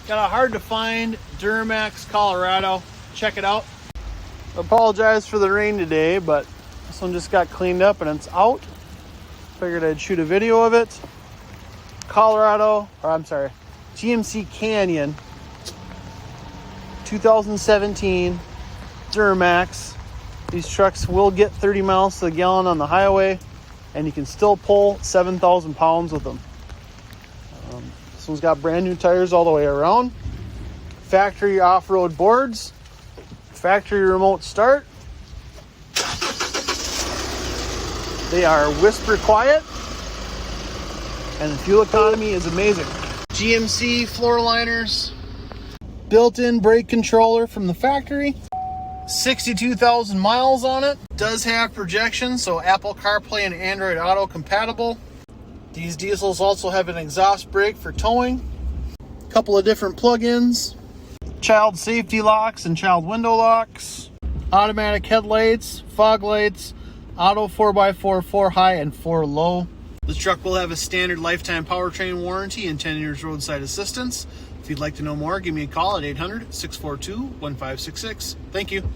Got a hard to find Duramax Colorado. Check it out. I apologize for the rain today, but this one just got cleaned up and it's out. Figured I'd shoot a video of it. GMC Canyon 2017 Duramax. These trucks will get 30 miles to the gallon on the highway, and you can still pull 7,000 pounds with them. This one's got brand new tires all the way around, factory off-road boards, factory remote start. They are whisper quiet, and the fuel economy is amazing. GMC floor liners, built-in brake controller from the factory, 62,000 miles on it. Does have projection, so Apple CarPlay and Android Auto compatible. These diesels also have an exhaust brake for towing. A couple of different plug-ins, child safety locks and child window locks, automatic headlights, fog lights, auto 4x4, 4 high and 4 low. This truck will have a standard lifetime powertrain warranty and 10 years roadside assistance. If you'd like to know more, give me a call at 800-642-1566. Thank you.